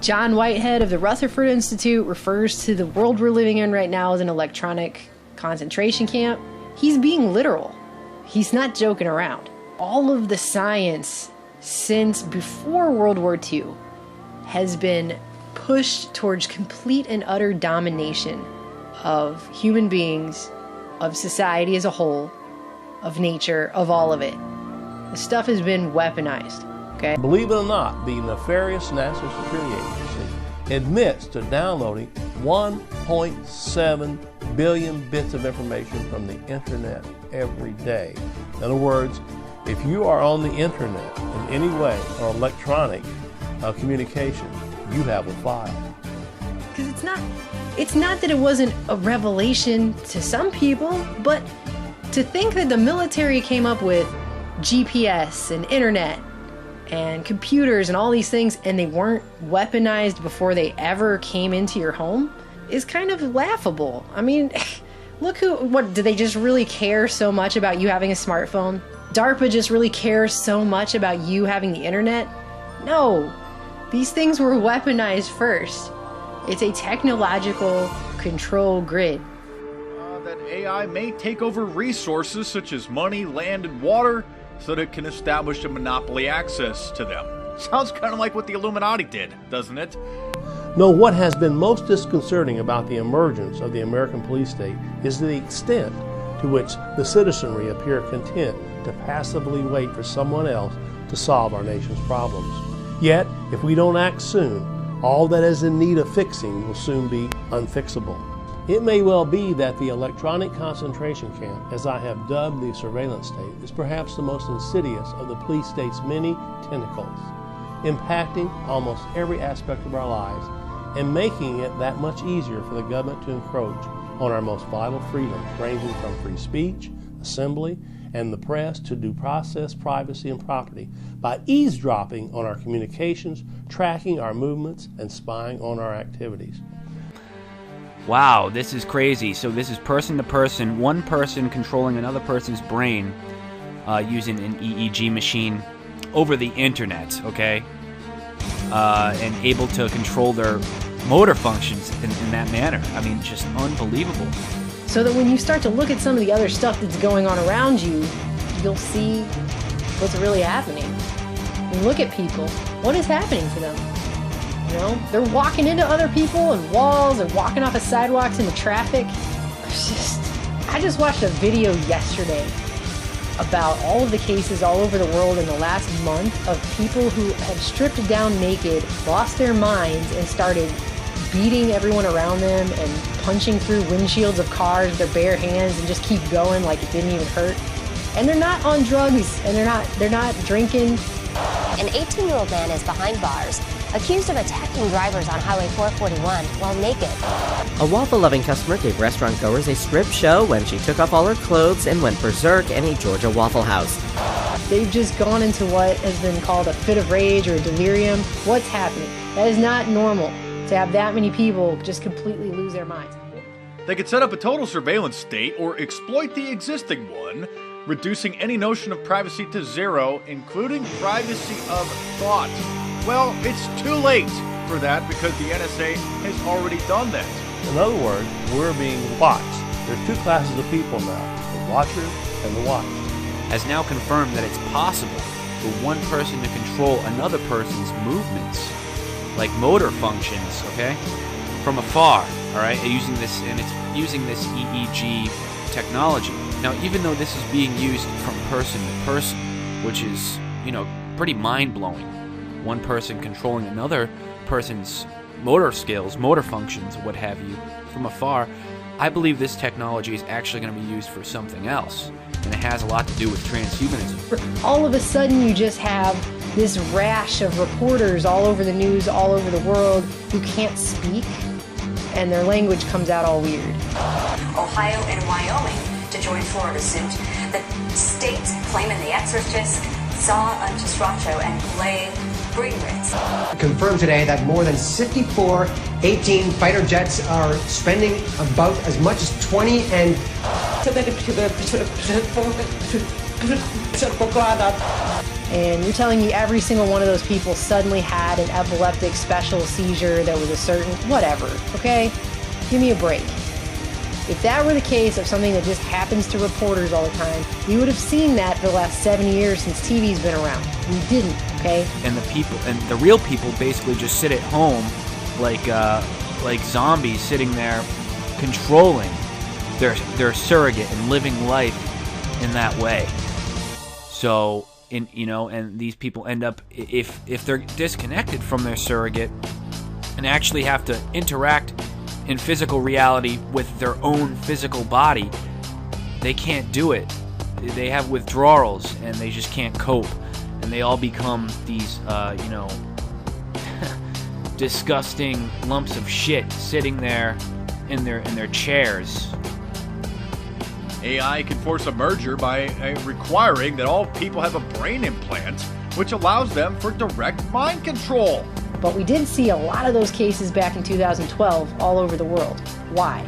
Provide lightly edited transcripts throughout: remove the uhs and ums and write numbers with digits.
John Whitehead of the Rutherford Institute refers to the world we're living in right now as an electronic concentration camp. He's being literal. He's not joking around. All of the science since before World War II has been pushed towards complete and utter domination of human beings, of society as a whole, of nature, of all of it. The stuff has been weaponized, okay? Believe it or not, the nefarious National Security Agency admits to downloading 1.7 billion bits of information from the internet every day. In other words, if you are on the internet in any way or electronic communication, you have a file. Because it's not that it wasn't a revelation to some people, but to think that the military came up with GPS and internet and computers and all these things and they weren't weaponized before they ever came into your home is kind of laughable. I mean, look what, do they just really care so much about you having a smartphone? DARPA just really cares so much about you having the internet? No, these things were weaponized first. It's a technological control grid. That AI may take over resources such as money, land, and water so that it can establish a monopoly access to them. Sounds kind of like what the Illuminati did, doesn't it? No, what has been most disconcerting about the emergence of the American police state is the extent to which the citizenry appear content to passively wait for someone else to solve our nation's problems. Yet, if we don't act soon, all that is in need of fixing will soon be unfixable. It may well be that the electronic concentration camp, as I have dubbed the surveillance state, is perhaps the most insidious of the police state's many tentacles, impacting almost every aspect of our lives and making it that much easier for the government to encroach on our most vital freedoms, ranging from free speech, assembly, and the press to due process, privacy, and property by eavesdropping on our communications, tracking our movements, and spying on our activities. Wow, this is crazy. So this is person to person, one person controlling another person's brain using an EEG machine over the internet, okay? And able to control their motor functions in that manner. I mean, just unbelievable. So that when you start to look at some of the other stuff that's going on around you, you'll see what's really happening. And look at people. What is happening to them? You know, they're walking into other people and walls, they're walking off of sidewalks into traffic. I just watched a video yesterday about all of the cases all over the world in the last month of people who have stripped down naked, lost their minds, and started beating everyone around them and punching through windshields of cars with their bare hands and just keep going like it didn't even hurt. And they're not on drugs and they're not drinking. An 18-year-old man is behind bars, accused of attacking drivers on Highway 441 while naked. A waffle-loving customer gave restaurant goers a strip show when she took off all her clothes and went berserk in a Georgia Waffle House. They've just gone into what has been called a fit of rage or a delirium. What's happening? That is not normal to have that many people just completely lose their minds. They could set up a total surveillance state or exploit the existing one, reducing any notion of privacy to zero, including privacy of thought. Well, it's too late for that because the NSA has already done that. In other words, we're being watched. There's two classes of people now, the watchers and the watched. Has now confirmed that it's possible for one person to control another person's movements, like motor functions, okay, from afar, all right, using this EEG technology. Now, even though this is being used from person to person, which is, pretty mind-blowing, one person controlling another person's motor skills, motor functions, what have you, from afar, I believe this technology is actually going to be used for something else, and it has a lot to do with transhumanism. All of a sudden, you just have this rash of reporters all over the news, all over the world, who can't speak, and their language comes out all weird. Ohio and Wyoming to join Florida suit. The states claiming the exorcist saw a Stracho and Blade Greenwitz. Confirmed today that more than 54 18 fighter jets are spending about as much as 20 and... And you're telling me every single one of those people suddenly had an epileptic special seizure that was a certain whatever, okay? Give me a break. If that were the case of something that just happens to reporters all the time, we would have seen that for the last 7 years since TV's been around. We didn't, okay? And the real people basically just sit at home like zombies sitting there controlling their surrogate and living life in that way. So, and these people end up, if they're disconnected from their surrogate and actually have to interact in physical reality with their own physical body, they can't do it. They have withdrawals and they just can't cope, and they all become these disgusting lumps of shit sitting there in their chairs. AI can force a merger by requiring that all people have a brain implant, which allows them for direct mind control. But we did see a lot of those cases back in 2012 all over the world. Why?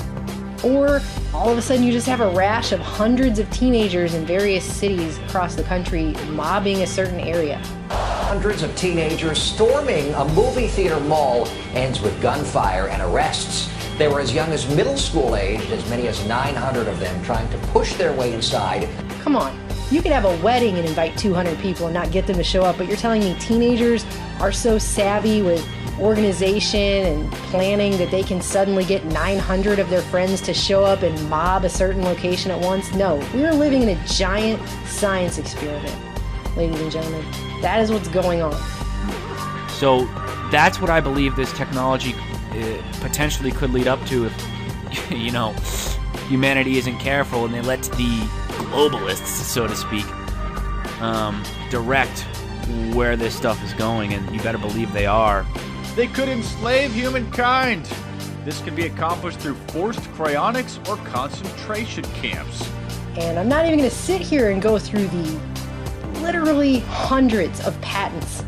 Or all of a sudden you just have a rash of hundreds of teenagers in various cities across the country mobbing a certain area. Hundreds of teenagers storming a movie theater mall ends with gunfire and arrests. They were as young as middle school age, as many as 900 of them trying to push their way inside. Come on, you could have a wedding and invite 200 people and not get them to show up, but you're telling me teenagers are so savvy with organization and planning that they can suddenly get 900 of their friends to show up and mob a certain location at once? No, we're living in a giant science experiment, ladies and gentlemen. That is what's going on. So that's what I believe this technology potentially could lead up to if, humanity isn't careful and they let the globalists, so to speak, direct where this stuff is going, and you better believe they are. They could enslave humankind. This can be accomplished through forced cryonics or concentration camps. And I'm not even going to sit here and go through the literally hundreds of patents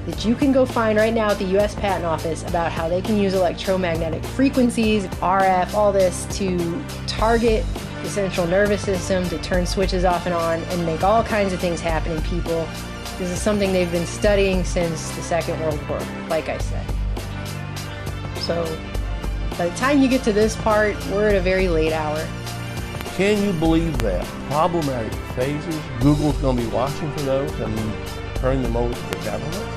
that you can go find right now at the U.S. Patent Office about how they can use electromagnetic frequencies, RF, all this to target the central nervous system, to turn switches off and on, and make all kinds of things happen in people. This is something they've been studying since the Second World War, like I said. So, by the time you get to this part, we're at a very late hour. Can you believe that? Problematic phases, Google's going to be watching for those and turning them over to the government?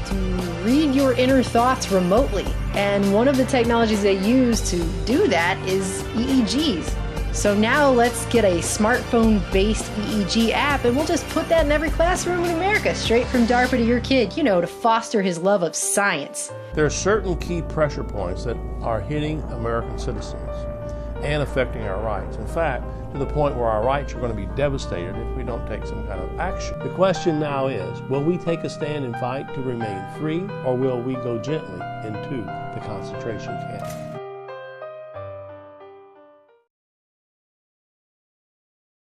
To read your inner thoughts remotely. And one of the technologies they use to do that is EEGs. So now let's get a smartphone-based EEG app, and we'll just put that in every classroom in America, straight from DARPA to your kid, to foster his love of science. There are certain key pressure points that are hitting American citizens and affecting our rights. In fact, to the point where our rights are going to be devastated if we don't take some kind of action. The question now is, will we take a stand and fight to remain free, or will we go gently into the concentration camp?